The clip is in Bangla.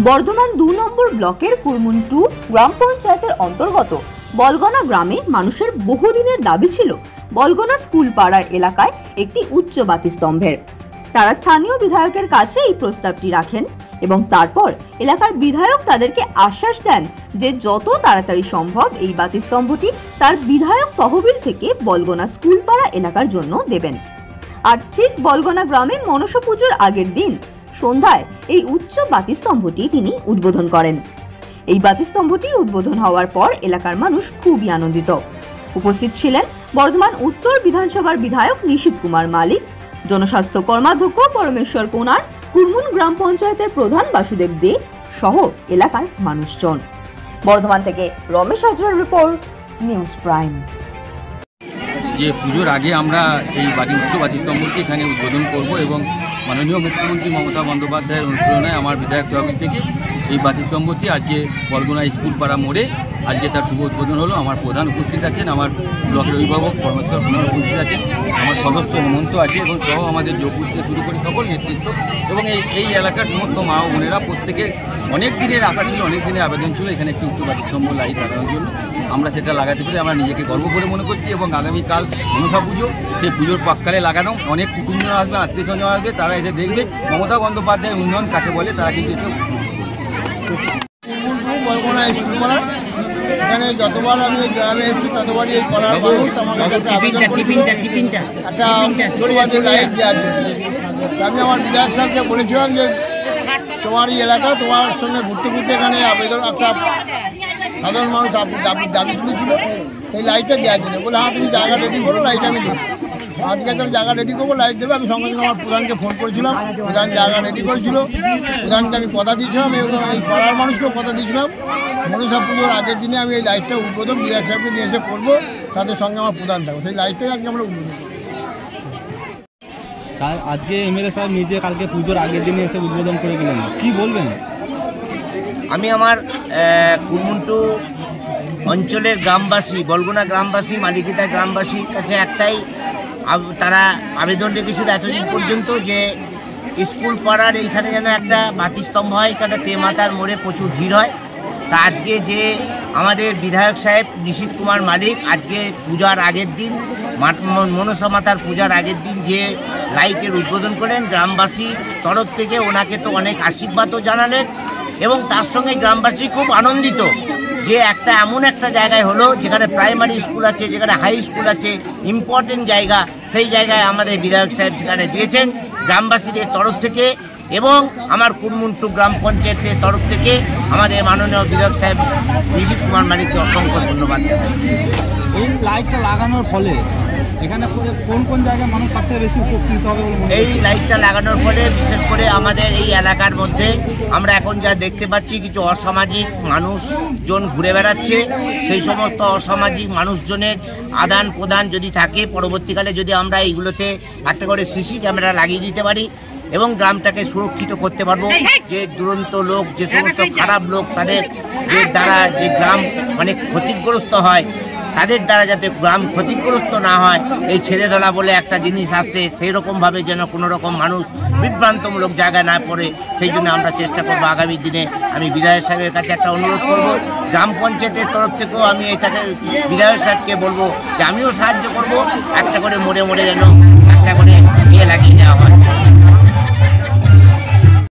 বর্ধমান ২ নম্বর ব্লকের কুরমুন 2 গ্রাম পঞ্চায়েতের অন্তর্গত বলগনা গ্রামে মানুষের বহুদিনের দাবি ছিল বলগনা স্কুল পাড়ার এলাকায় একটি উচ্চ বাতিস্তম্ভের। তারা স্থানীয় বিধায়কের কাছে এই প্রস্তাবটি রাখেন এবং তারপর এলাকার বিধায়ক তাদেরকে আশ্বাস দেন যে যত তাড়াতাড়ি সম্ভব এই বাতিস্তম্ভটি তার বিধায়ক তহবিল থেকে বলগনা স্কুল পাড়া এলাকার জন্য দেবেন। আর ঠিক বলগনা গ্রামে মনসা পুজোর আগের দিন সন্ধ্যায় এই উচ্চ বাতিস্তম্ভটি তিনি উদ্বোধন করেন। এই বাতিস্তম্ভটি উদ্বোধন হওয়ার পর এলাকার মানুষ খুবই আনন্দিত। উপস্থিত ছিলেন বর্ধমান উত্তর বিধানসভার বিধায়ক নিশীথ কুমার মালিক, জনস্বাস্থ্য কর্মাধ্যক্ষ পরমেশ্বর কোনার, কুরমুন গ্রাম পঞ্চায়েতের প্রধান বাসুদেব দে সহ এলাকার মানুষজন। বর্ধমান থেকে রমেশ হাজরার রিপোর্ট, নিউজ প্রাইম। যে পুজোর আগে আমরা এই উচ্চ বাতিস্তম্ভটি এখানে উদ্বোধন করব এবং মাননীয় মুখ্যমন্ত্রী মমতা বন্দ্যোপাধ্যায়ের অনুপ্রেরণায় আমার বিধায়ক তহবিল থেকে এই বাতিস্তম্ভটি আজকে বলগনা স্কুল পাড়া মোড়ে আজকে তার শুভ উদ্বোধন হলো। আমার প্রধান উপস্থিত আছেন, আমার ব্লকের অভিভাবক পরমেশ্বর কুমার উপস্থিত আছেন, আমার সদস্য হেমন্ত আছে এবং সহ আমাদের যোগপুর থেকে শুরু করে সকল নেতৃত্ব এবং এই এলাকার সমস্ত মা ও বোনেরা প্রত্যেকের অনেক দিনের আশা ছিল, অনেক দিনের আবেদন ছিল এখানে একটি উচ্চ বাতিস্তম্ভ লাইট লাগানোর জন্য। আমরা সেটা লাগাতে পেরে আমরা নিজেকে গর্ব করে মনে করছি এবং আগামীকাল মনসা পুজো, সেই পুজোর প্রাক্কালে লাগানো অনেক কুটুম্বরা আসবে, আত্মীয় স্বজন আসবে, তারা এসে দেখবে মমতা বন্দ্যোপাধ্যায়ের উন্নয়ন কাকে বলে। তারা কিন্তু এখানে যতবার আমি গ্রামে এসেছি ততবারই এই পাড়ার মানুষ আমার কাছে একটা লাইট দেওয়ার জন্য। আমি আমার বিধায়ক সাহেবকে বলেছিলাম যে তোমার এই এলাকা, তোমার সঙ্গে ঘুরতে ঘুরতে এখানে আবেদন একটা সাধারণ মানুষ দাবি তুলেছিল সেই লাইটটা দেওয়ার জন্য। বলে হ্যাঁ তুমি জায়গা রেডি করো, লাইট আমি দেবো। আজকে একটা জায়গা রেডি করবো, লাইট দেবে। আমি সঙ্গে সঙ্গে আমার প্রধানকে ফোন করেছিলাম, প্রধান জায়গা রেডি করেছিল, প্রধানকে আমি কথা দিয়েছিলাম এবং এই পাড়ার মানুষকেও কথা দিয়েছিলাম মনসা পুজোর আগের দিনে আমি এই লাইটটা উদ্বোধন বিধায়ক সাহেবকে নিয়ে এসে করবো, তাদের সঙ্গে আমার প্রধান থাকবো। সেই লাইটটাই আজকে আমরা উদ্বোধন করবো। আজকে এমএলএ সাহেব নিজে কালকে পুজোর আগের দিনে এসে উদ্বোধন করে গেলেন, কি বলবেন? আমি আমার কুরমুন 2 অঞ্চলের গ্রামবাসী, বলগনা গ্রামবাসী, মালিকিতা গ্রামবাসীর কাছে একটাই তারা আবেদন রেখেছিল এতদিন পর্যন্ত যে স্কুল পাড়ার এইখানে যেন একটা বাতিস্তম্ভ হয়। এখানে তেমাতার মোড়ে প্রচুর ভিড় হয়। তা আজকে যে আমাদের বিধায়ক সাহেব নিশীথ কুমার মালিক আজকে পূজার আগের দিন, মনসা মাতার পূজার আগের দিন যে লাইটের উদ্বোধন করেন, গ্রামবাসী তরফ থেকে ওনাকে তো অনেক আশীর্বাদও জানালেন এবং তার সঙ্গে গ্রামবাসী খুব আনন্দিত যে একটা এমন একটা জায়গায় হলো যেখানে প্রাইমারি স্কুল আছে, যেখানে হাই স্কুল আছে, ইম্পর্টেন্ট জায়গা, সেই জায়গায় আমাদের বিধায়ক সাহেব সেখানে দিয়েছেন গ্রামবাসীদের তরফ থেকে এবং আমার কুরমুন 2 গ্রাম পঞ্চায়েতের তরফ থেকে আমাদের মাননীয় বিধায়ক সাহেব নিশীথ কুমার মালিককে অসংখ্য ধন্যবাদ জানাই। এই লাইটটা লাগানোর ফলে এখানে কোন কোন জায়গায় মানুষ সবচেয়ে বেশি উপকৃত হবে? এই লাইটটা লাগানোর ফলে বিশেষ করে আমাদের এই এলাকার মধ্যে আমরা এখন যা দেখতে পাচ্ছি কিছু অসামাজিক মানুষজন ঘুরে বেড়াচ্ছে। সেই সমস্ত অসামাজিক মানুষজনের আদান প্রদান যদি থাকে, পরবর্তীকালে যদি আমরা এইগুলোতে একটা করে সিসি ক্যামেরা লাগিয়ে দিতে পারি এবং গ্রামটাকে সুরক্ষিত করতে পারবো। যে দুরন্ত লোক, যে সমস্ত খারাপ লোক, তাদের যে দ্বারা যে গ্রাম অনেক ক্ষতিগ্রস্ত হয়, তাদের দ্বারা যাতে গ্রাম ক্ষতিগ্রস্ত না হয়, এই ছেড়ে ধরা বলে একটা জিনিস আছে, সেই রকমভাবে যেন কোনো রকম মানুষ বিভ্রান্তমূলক জায়গায় না পড়ে, সেই জন্য আমরা চেষ্টা করবো আগামী দিনে। আমি বিধায়ক সাহেবের কাছে একটা অনুরোধ করব, গ্রাম পঞ্চায়েতের তরফ থেকেও আমি এটাকে বিধায়ক সাহেবকে বলবো যে আমিও সাহায্য করব, একটা করে মোড়ে মোড়ে যেন একটা করে লাগিয়ে দেওয়া হয়।